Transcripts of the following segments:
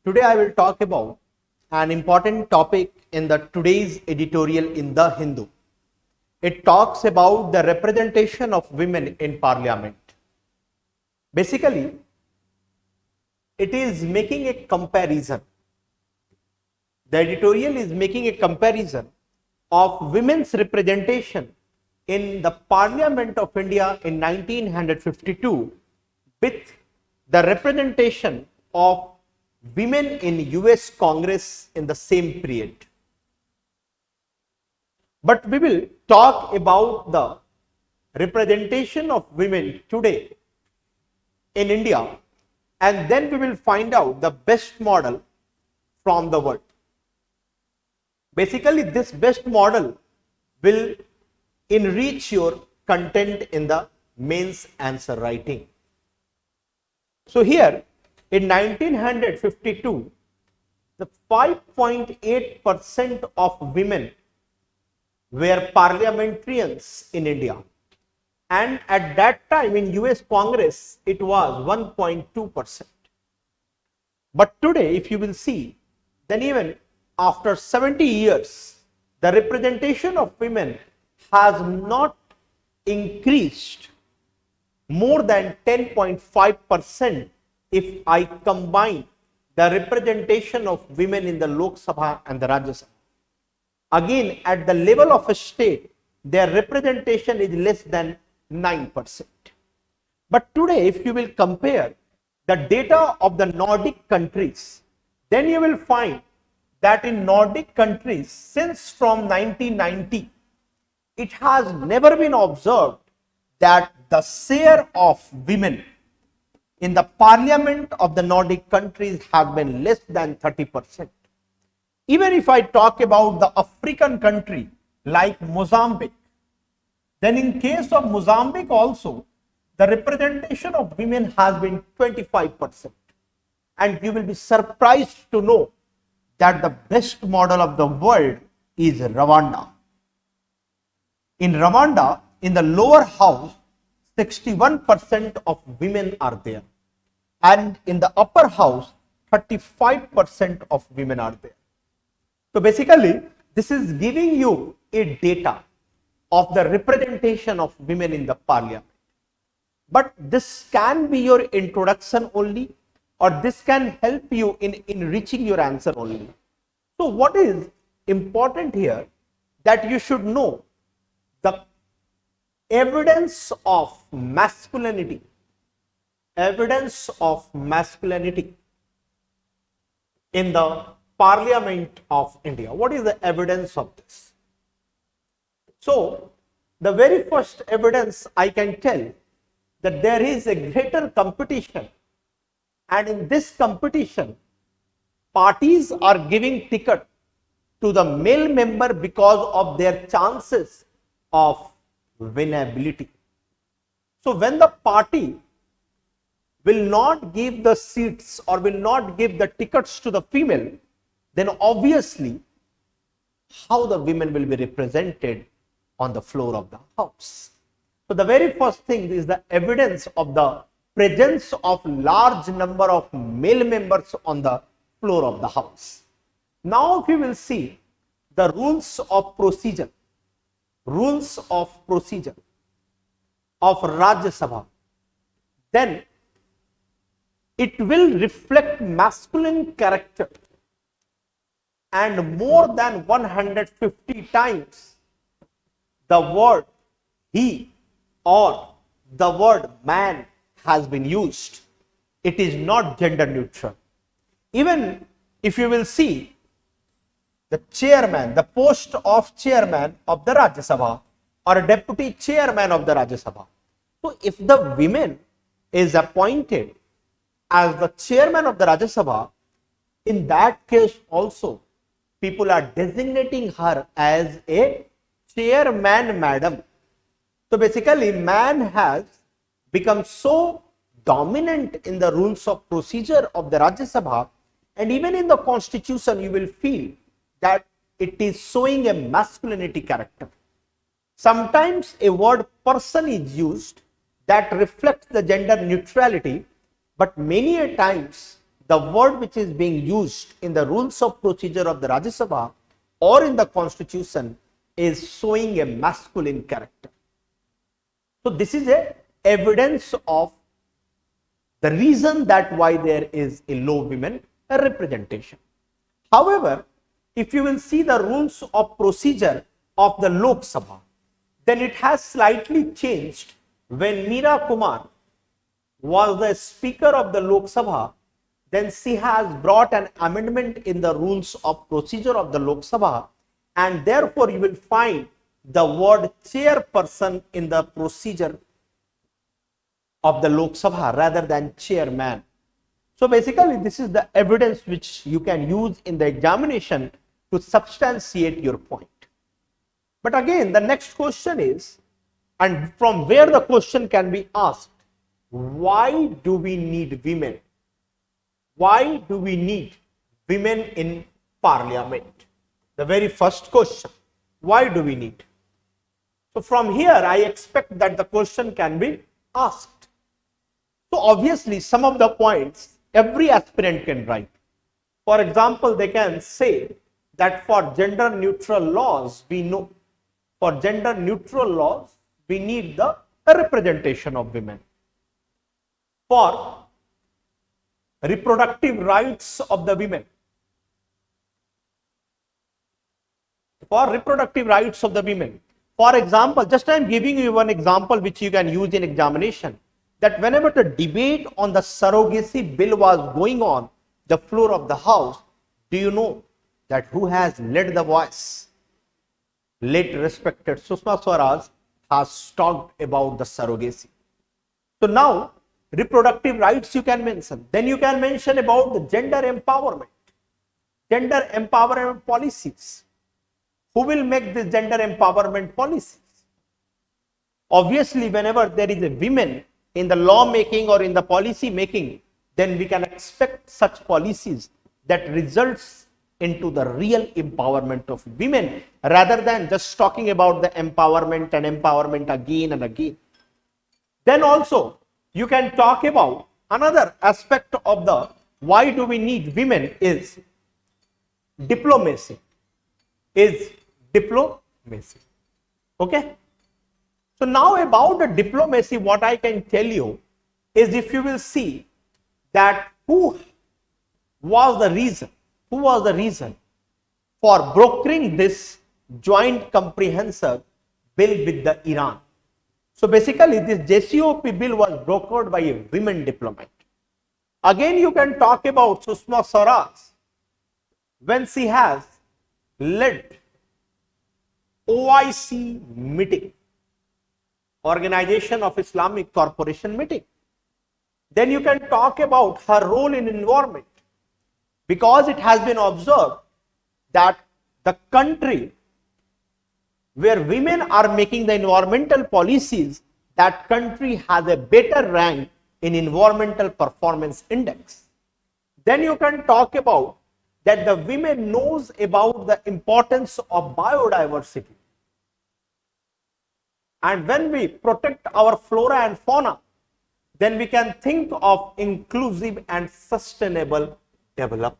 Today I will talk about an important topic in the today's editorial in The Hindu. It talks about the representation of women in parliament. Basically, it is making a comparison. The editorial is making a comparison of women's representation in the Parliament of India in 1952 with the representation of women in US Congress in the same period. But we will talk about the representation of women today in India, and then we will find out the best model from the world. Basically, this best model will enrich your content in the mains answer writing. So here in 1952, the 5.8% of women were parliamentarians in India, and at that time in US Congress it was 1.2%. But today, if you will see, then even after 70 years, the representation of women has not increased more than 10.5% if I combine the representation of women in the Lok Sabha and the Rajya Sabha. Again, at the level of a state, their representation is less than 9%. But today, if you will compare the data of the Nordic countries, then you will find that in Nordic countries, since from 1990, it has never been observed that the share of women in the parliament of the Nordic countries has been less than 30%. Even if I talk about the African country like Mozambique, then in case of Mozambique also, the representation of women has been 25%. And you will be surprised to know that the best model of the world is Rwanda. In Rwanda, in the lower house, 61% of women are there, and in the upper house 35% of women are there. So basically, this is giving you a data of the representation of women in the parliament. But this can be your introduction only, or this can help you in enriching your answer only. So what is important here, that you should know the evidence of masculinity in the Parliament of India. What is the evidence of this? So the very first evidence I can tell that there is a greater competition, and in this competition parties are giving ticket to the male member because of their chances of winnability. So when the party will not give the seats or will not give the tickets to the female, then obviously how the women will be represented on the floor of the house. So the very first thing is the evidence of the presence of large number of male members on the floor of the house. Now if you will see the rules of procedure of Rajya Sabha, then it will reflect masculine character, and more than 150 times the word he or the word man has been used. It is not gender neutral. Even if you will see the chairman, the post of chairman of the Rajya Sabha or a deputy chairman of the Rajya Sabha. So if the woman is appointed as the chairman of the Rajya Sabha, in that case also people are designating her as a chairman madam. So basically man has become so dominant in the rules of procedure of the Rajya Sabha, and even in the constitution you will feel that it is showing a masculinity character. Sometimes a word person is used that reflects the gender neutrality, but many a times the word which is being used in the rules of procedure of the Rajya Sabha or in the constitution is showing a masculine character. So this is a evidence of the reason that why there is a low women representation. However, if you will see the rules of procedure of the Lok Sabha, then it has slightly changed when Meera Kumar was the speaker of the Lok Sabha. Then she has brought an amendment in the rules of procedure of the Lok Sabha, and therefore you will find the word chairperson in the procedure of the Lok Sabha rather than chairman. So basically this is the evidence which you can use in the examination to substantiate your point. But again, the next question is, and from where the question can be asked, why do we need women? Why do we need women in parliament? The very first question, why do we need? So from here, I expect that the question can be asked. So obviously, some of the points every aspirant can write. For example, they can say that for gender neutral laws, we need the representation of women. For reproductive rights of the women. For reproductive rights of the women. For example, just I am giving you one example which you can use in examination, that whenever the debate on the surrogacy bill was going on the floor of the house, do you know that who has led the voice? Late respected Sushma Swaraj has talked about the surrogacy. So now reproductive rights you can mention. Then you can mention about the gender empowerment policies. Who will make the gender empowerment policies? Obviously, whenever there is a women in the law making or in the policy making, then we can expect such policies that results into the real empowerment of women rather than just talking about the empowerment and empowerment again and again. Then also you can talk about another aspect of the why do we need women is diplomacy. Okay. So now about the diplomacy, what I can tell you is, if you will see that who was the reason for brokering this joint comprehensive bill with the Iran. So basically this JCPOA bill was brokered by a women diplomat. Again you can talk about Sushma Swaraj when she has led OIC meeting, Organization of Islamic Cooperation meeting. Then you can talk about her role in environment, because it has been observed that the country where women are making the environmental policies, that country has a better rank in environmental performance index. Then you can talk about that the women knows about the importance of biodiversity. And when we protect our flora and fauna, then we can think of inclusive and sustainable development.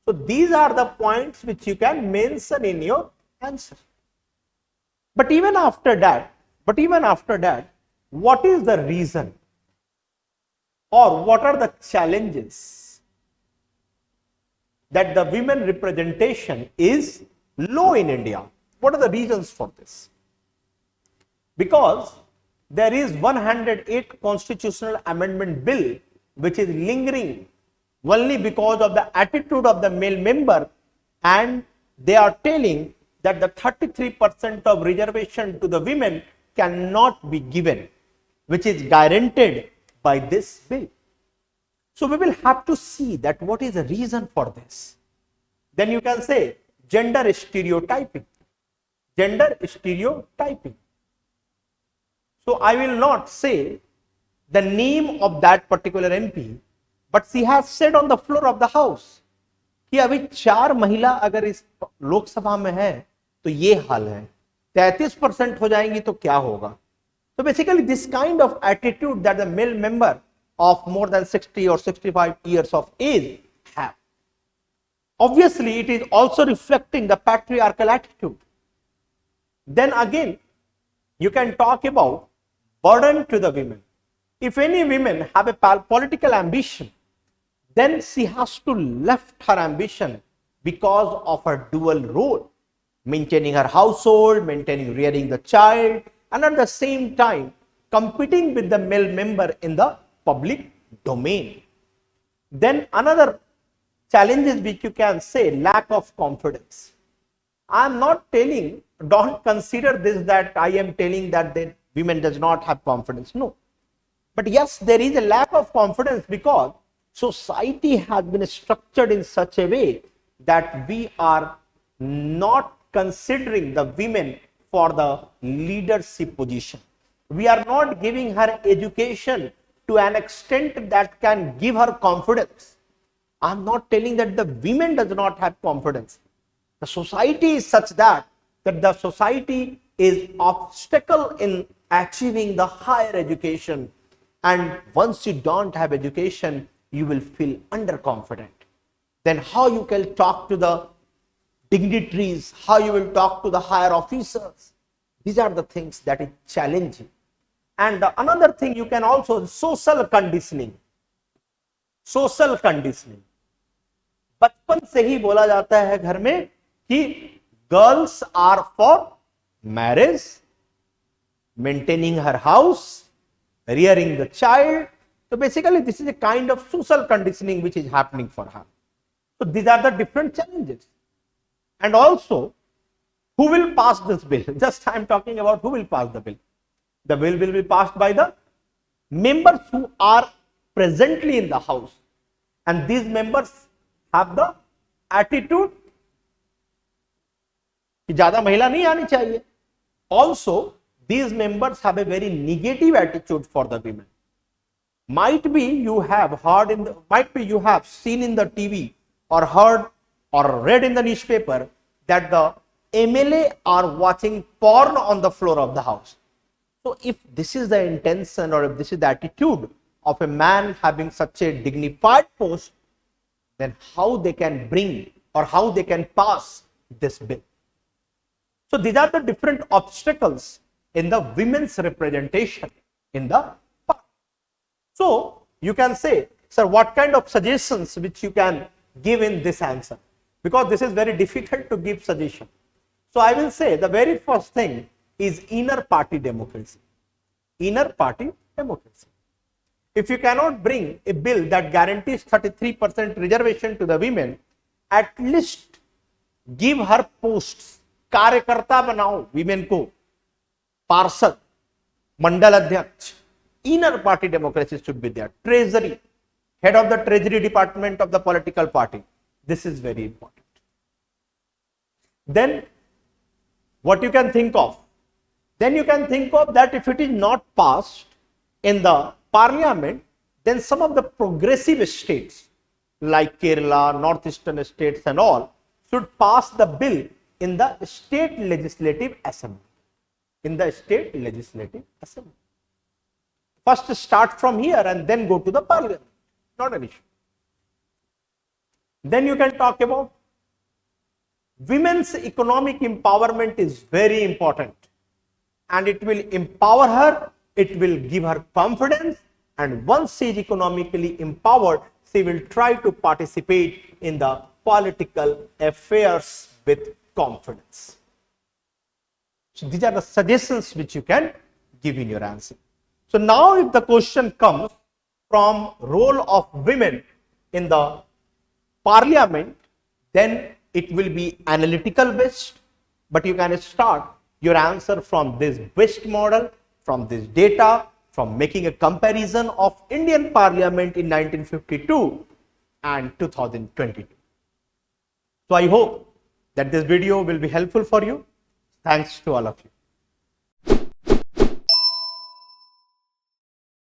So these are the points which you can mention in your answer. But even after that, what is the reason or what are the challenges that the women representation is low in India? What are the reasons for this? Because there is 108 constitutional amendment bill which is lingering only because of the attitude of the male member, and they are telling that the 33% of reservation to the women cannot be given, which is guaranteed by this bill. So we will have to see that what is the reason for this. Then you can say gender stereotyping. So I will not say the name of that particular MP, but she has said on the floor of the house कि अभी 4 महिला अगर इस लोकसभा में है तो ये हाल है, 33% हो जाएंगी तो क्या होगा. So basically this kind of attitude that the male member of more than 60 or 65 years of age have. Obviously, it is also reflecting the patriarchal attitude. Then again, you can talk about burden to the women. If any women have a political ambition, then she has to left her ambition because of her dual role, maintaining her household, maintaining rearing the child, and at the same time competing with the male member in the public domain. Then another challenges which you can say, lack of confidence. I am not telling, don't consider this that I am telling that the women does not have confidence. No. But yes, there is a lack of confidence because society has been structured in such a way that we are not considering the women for the leadership position. We are not giving her education to an extent that can give her confidence. I am not telling that the women does not have confidence. The society is such that the society is obstacle in achieving the higher education, and once you don't have education, you will feel underconfident. Then how you can talk to the dignitaries, how you will talk to the higher officers. These are the things that is challenging. And another thing you can also, social conditioning. Social conditioning. बचपन से ही बोला जाता है घर में कि girls are for marriage, maintaining her house, rearing the child. So basically this is a kind of social conditioning which is happening for her. So these are the different challenges. And also, who will pass this bill? Just I am talking about who will pass the bill. The bill will be passed by the members who are presently in the house, and these members have the attitude कि ज्यादा महिला नहीं आनी चाहिए. Also, these members have a very negative attitude for the women. Might be you have heard in the, might be you have seen in the TV or heard or read in the newspaper that the MLA are watching porn on the floor of the house. So if this is the intention or if this is the attitude of a man having such a dignified post, then how they can bring or how they can pass this bill. So these are the different obstacles in the women's representation in the party. So you can say, sir, what kind of suggestions which you can give in this answer? Because this is very difficult to give suggestion. So I will say the very first thing is inner party democracy. Inner party democracy. If you cannot bring a bill that guarantees 33% reservation to the women, at least give her posts. कार्यकर्ता बनाओ women को, पार्षद, मंडल अध्यक्ष. Inner party democracy should be there. Treasury, head of the treasury department of the political party. This is very important. Then what you can think of? Then you can think of that if it is not passed in the parliament, then some of the progressive states like Kerala, northeastern states and all should pass the bill in the state legislative assembly. In the state legislative assembly. First start from here and then go to the parliament. Not an issue. Then you can talk about women's economic empowerment is very important, and it will empower her, it will give her confidence, and once she is economically empowered, she will try to participate in the political affairs with confidence. So these are the suggestions which you can give in your answer. So now if the question comes from role of women in the parliament, then it will be analytical based, but you can start your answer from this best model, from this data, from making a comparison of Indian parliament in 1952 and 2022. So I hope that this video will be helpful for you. Thanks to all of you.